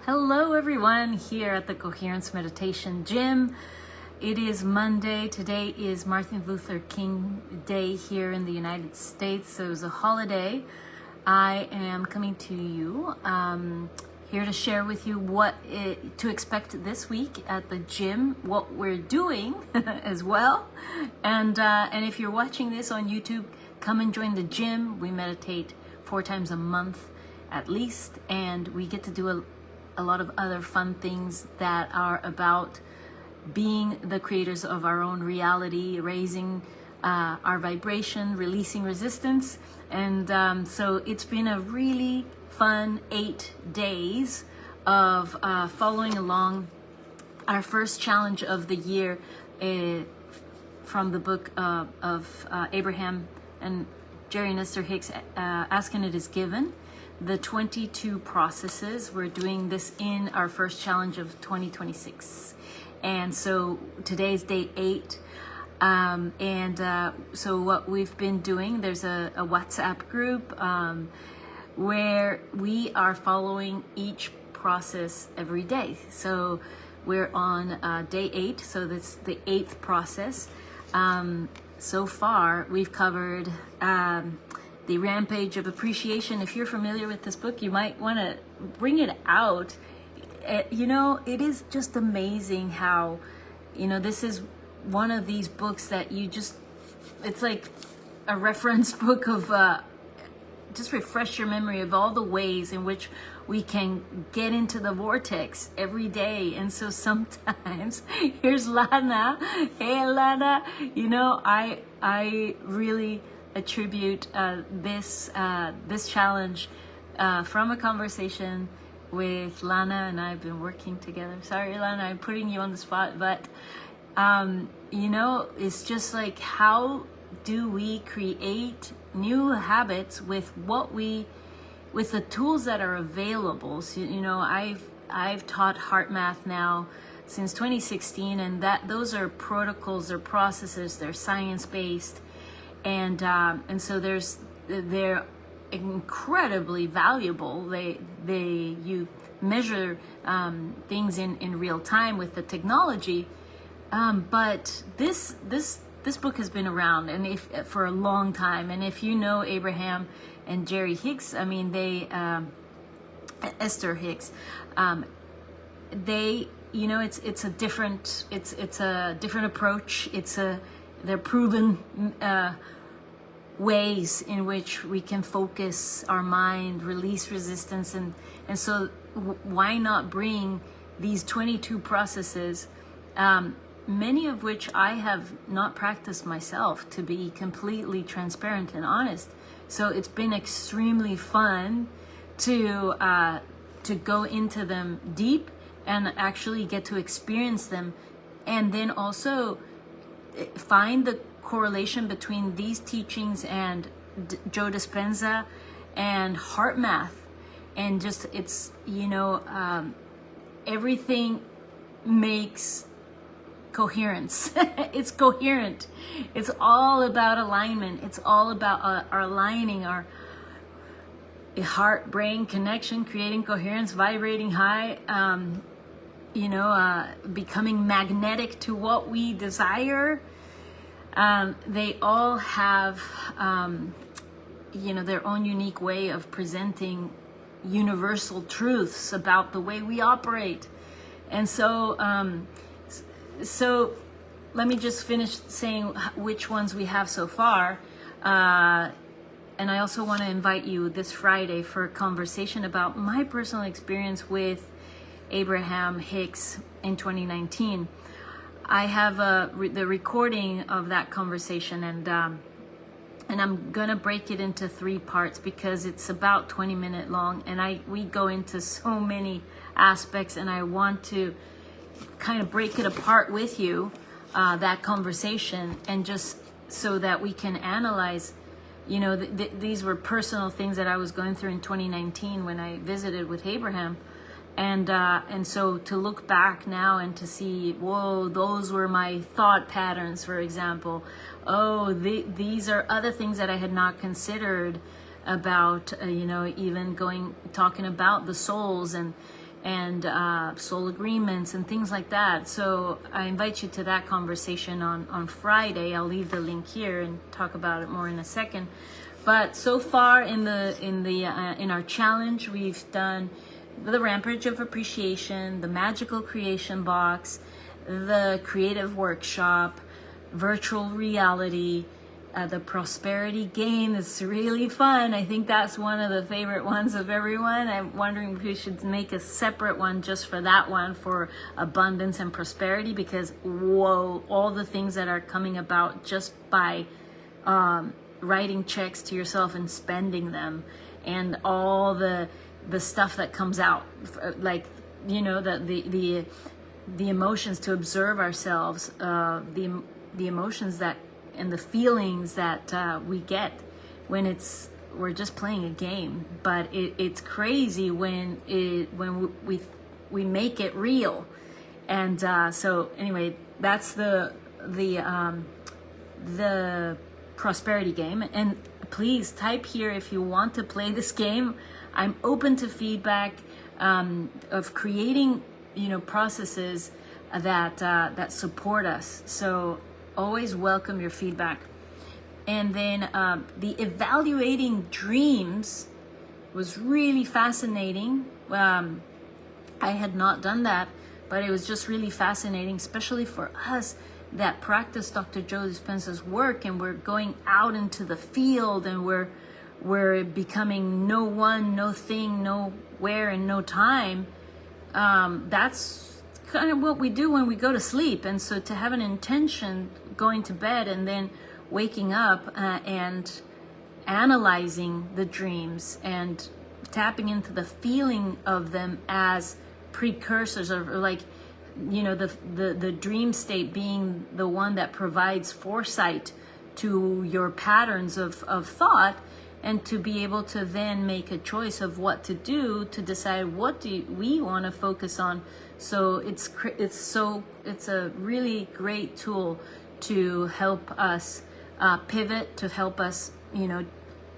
Hello everyone here at the Coherence Meditation Gym. It is Monday. Today is Martin Luther King Day here in the United States, so it's a holiday. I am coming to you here to share with you what to expect this week at the gym, what we're doing as well. And if you're watching this on YouTube, come and join the gym. We meditate 4 times a month at least, and we get to do a lot of other fun things that are about being the creators of our own reality, raising our vibration, releasing resistance. And so it's been a really fun 8 days of following along our first challenge of the year from the book of Abraham and Jerry Nestor Hicks, Ask and It Is Given. The 22 processes. We're doing this in our first challenge of 2026. And so today's day 8. So what we've been doing, there's a WhatsApp group where we are following each process every day. So we're on day 8, so that's the 8th process. So far, we've covered the Rampage of Appreciation. If you're familiar with this book, you might want to bring it out. It is just amazing how, this is one of these books that it's like a reference book of, just refresh your memory of all the ways in which we can get into the vortex every day. And so sometimes, here's Lana. Hey, Lana, I really attribute this challenge from a conversation with Lana, and I've been working together. Sorry, Lana, I'm putting you on the spot, but it's just like, how do we create new habits with the tools that are available? So, I've taught heart math now since 2016, and those are protocols, they're processes, they're science-based. And so they're incredibly valuable. You measure things in real time with the technology. But this book has been around for a long time. And if you know Abraham and Jerry Hicks, Esther Hicks, it's a different approach. They're proven ways in which we can focus our mind, release resistance, and so why not bring these 22 processes, many of which I have not practiced myself, to be completely transparent and honest. So it's been extremely fun to go into them deep and actually get to experience them, and then also find the correlation between these teachings and Joe Dispenza and heart math, and just everything makes coherence. It's coherent. It's all about alignment. It's all about our aligning our heart-brain connection, creating coherence, vibrating high, becoming magnetic to what we desire. They all have, their own unique way of presenting universal truths about the way we operate. And so let me just finish saying which ones we have so far. And I also want to invite you this Friday for a conversation about my personal experience with Abraham Hicks in 2019. I have the recording of that conversation, and I'm gonna break it into 3 parts because it's about 20-minute long, and we go into so many aspects, and I want to kind of break it apart with you, that conversation, and just so that we can analyze. These were personal things that I was going through in 2019 when I visited with Abraham. And so to look back now and to see, whoa, those were my thought patterns, for example. Oh, these are other things that I had not considered about, even talking about the souls and and soul agreements and things like that. So I invite you to that conversation on Friday. I'll leave the link here and talk about it more in a second. But so far in our challenge, we've done the Rampage of Appreciation, the Magical Creation Box, the Creative Workshop, Virtual Reality, the Prosperity Game. It's really fun. I think that's one of the favorite ones of everyone. I'm wondering if we should make a separate one just for that one, for abundance and prosperity, because whoa, all the things that are coming about just by writing checks to yourself and spending them, and all the stuff that comes out, like, you know, the emotions, to observe ourselves, the emotions that and the feelings that we get when we're just playing a game. But it's crazy when we make it real. And so anyway, that's the prosperity game. And please type here if you want to play this game. I'm open to feedback of creating, you know, processes that support us. So always welcome your feedback. And then the evaluating dreams was really fascinating. I had not done that, but it was just really fascinating, especially for us that practice Dr. Joe Dispenza's work, and we're going out into the field, and we're becoming no one, no thing, nowhere, and no time. That's kind of what we do when we go to sleep. And so to have an intention going to bed and then waking up and analyzing the dreams and tapping into the feeling of them as precursors, or like, you know, the dream state being the one that provides foresight to your patterns of thought, and to be able to then make a choice of what to do, to decide what do we want to focus on. So it's a really great tool to help us pivot, to help us, you know,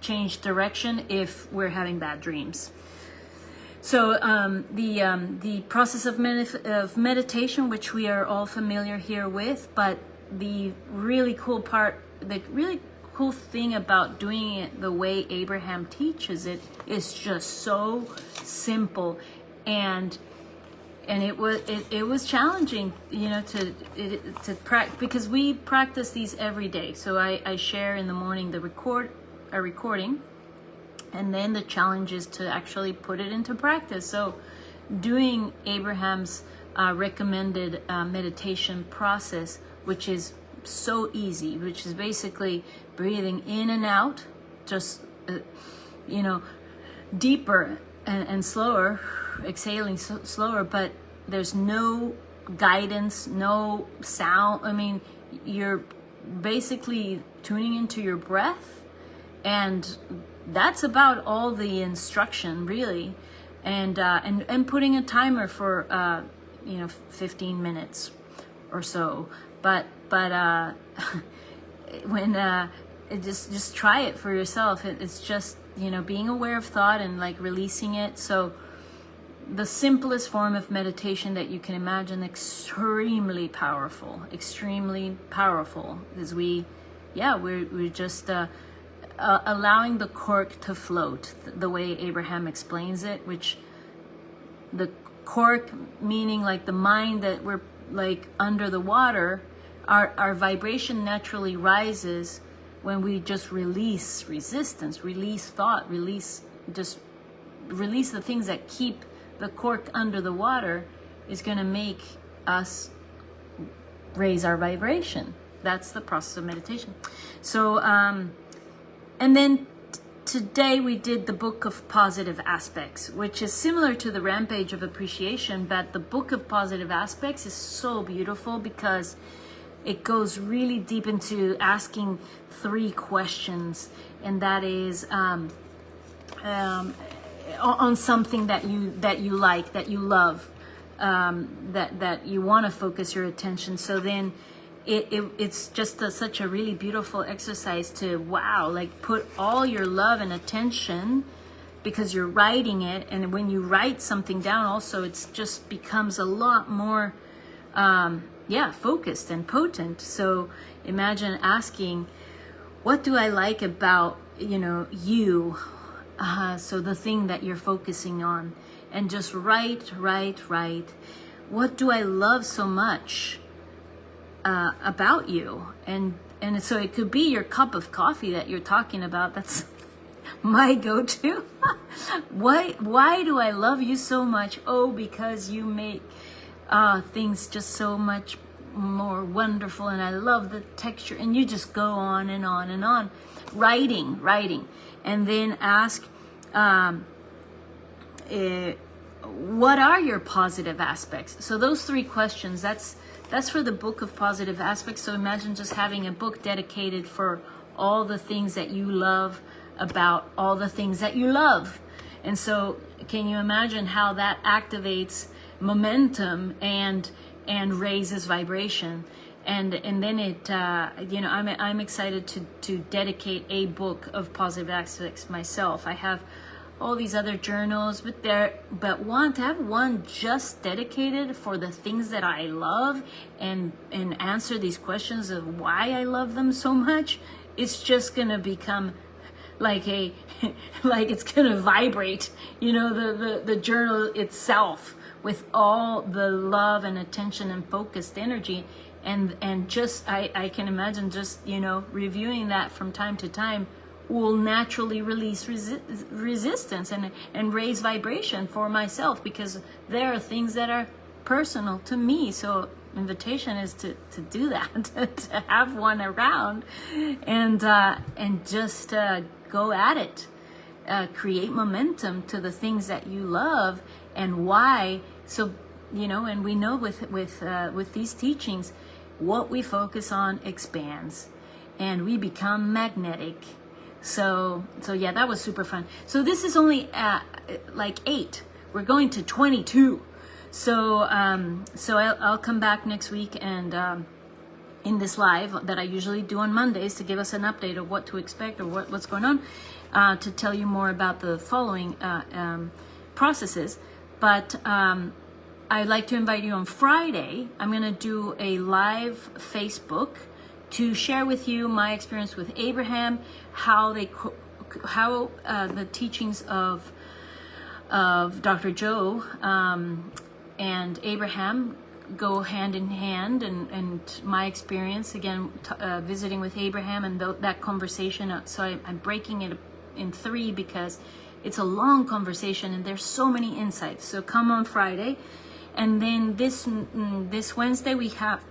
change direction if we're having bad dreams. So the process of meditation, which we are all familiar here with, but the really cool part, the really cool thing about doing it the way Abraham teaches it, is just so simple, and it was challenging, you know, to practice, because we practice these every day. So I share in the morning a recording, and then the challenge is to actually put it into practice. So doing Abraham's recommended meditation process, which is so easy, which is basically breathing in and out, just you know, deeper and slower, exhaling slower, but there's no guidance, no sound. I mean, you're basically tuning into your breath, and that's about all the instruction, really. And putting a timer for 15 minutes or so. But when just try it for yourself. It's just, you know, being aware of thought and like releasing it. So the simplest form of meditation that you can imagine, extremely powerful, is we're just allowing the cork to float, the way Abraham explains it, which the cork meaning like the mind that we're like under the water, our vibration naturally rises when we just release resistance, release thought, release the things that keep the cork under the water, is going to make us raise our vibration. That's the process of meditation. So, and then today we did the Book of Positive Aspects, which is similar to the Rampage of Appreciation, but the Book of Positive Aspects is so beautiful because it goes really deep into asking 3 questions, and that is on something that you like, that you love, that you want to focus your attention. So then it's just such a really beautiful exercise to, like put all your love and attention because you're writing it. And when you write something down also, it's just becomes a lot more focused and potent. So imagine asking, what do I like about you, so the thing that you're focusing on, and just write. What do I love so much about you? And so it could be your cup of coffee that you're talking about. That's my go-to. Why do I love you so much? Oh, because you make things just so much more wonderful, and I love the texture. And you just go on and on and on, writing, and then ask, what are your positive aspects? So those 3 questions, that's for the book of positive aspects. So imagine just having a book dedicated for all the things that you love about all the things that you love. And so can you imagine how that activates momentum and raises vibration? And then it I'm excited to dedicate a book of positive aspects myself. I have all these other journals, but want to have one just dedicated for the things that I love and answer these questions of why I love them so much. It's just gonna become like it's gonna vibrate, the journal itself with all the love and attention and focused energy. And just I can imagine just reviewing that from time to time will naturally release resistance and raise vibration for myself, because there are things that are personal to me. So invitation is to do that, to have one around, and just go at it, create momentum to the things that you love and why. So and we know with these teachings, what we focus on expands, and we become magnetic. So yeah, that was super fun. So this is only 8. We're going to 22. So I'll come back next week and in this live that I usually do on Mondays to give us an update of what to expect or what's going on, to tell you more about the following processes. But I'd like to invite you on Friday. I'm going to do a live Facebook to share with you my experience with Abraham, how the teachings of Dr. Joe and Abraham go hand in hand, and my experience again visiting with Abraham and that conversation. So I'm breaking it in 3 because it's a long conversation and there's so many insights. So come on Friday, and then this Wednesday we have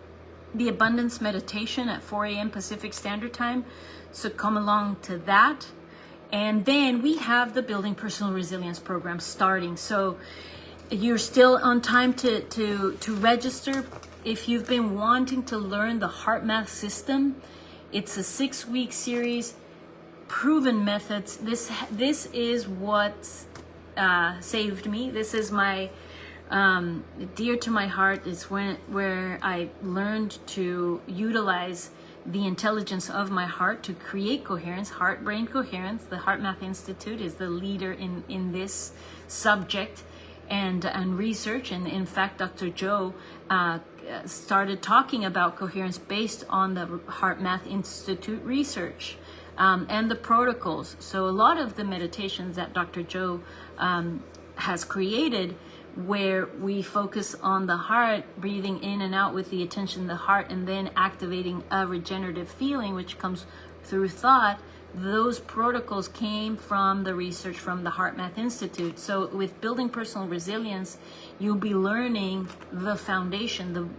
the abundance meditation at 4 a.m. Pacific Standard Time. So come along to that. And then we have the Building Personal Resilience program starting. So you're still on time to register. If you've been wanting to learn the heart math system, it's a 6-week series, proven methods. This is what saved me. This is my dear to my heart. Is where I learned to utilize the intelligence of my heart to create coherence, heart-brain coherence. The Heart Math Institute is the leader in this subject and research. And in fact, Dr. Joe started talking about coherence based on the Heart Math Institute research and the protocols. So a lot of the meditations that Dr. Joe has created, where we focus on the heart, breathing in and out with the attention of the heart, and then activating a regenerative feeling, which comes through thought. Those protocols came from the research from the Heart Math Institute. So with Building Personal Resilience, you'll be learning the foundation,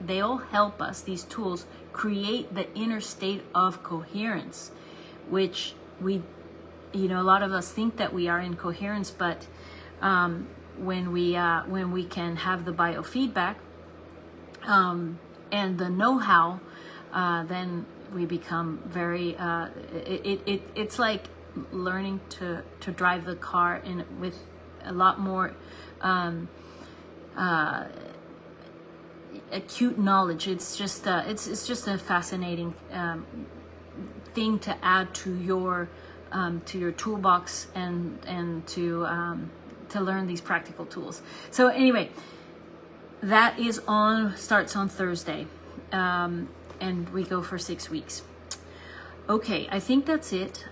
they all help us, these tools, create the inner state of coherence, which a lot of us think that we are in coherence, but when we can have the biofeedback and the know-how, then we become very. It's like learning to drive the car with a lot more acute knowledge. It's just a fascinating thing to add to your toolbox and to learn these practical tools. So anyway, that is starts on Thursday, and we go for 6 weeks. Okay, I think that's it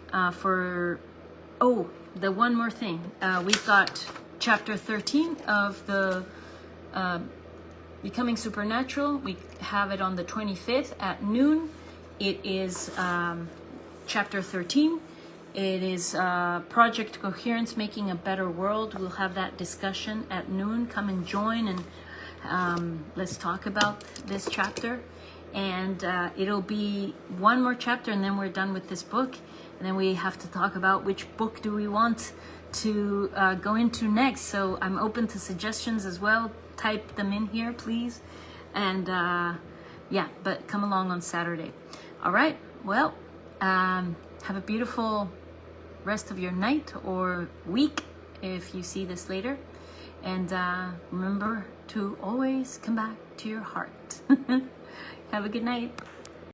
the one more thing. We've got chapter 13 of the Becoming Supernatural. We have it on the 25th at noon. It is chapter 13. It is Project Coherence, Making a Better World. We'll have that discussion at noon. Come and join, and let's talk about this chapter. And it'll be one more chapter, and then we're done with this book. And then we have to talk about which book do we want to go into next. So I'm open to suggestions as well. Type them in here, please. And but come along on Saturday. All right. Well, have a beautiful rest of your night or week if you see this later. And remember to always come back to your heart. Have a good night.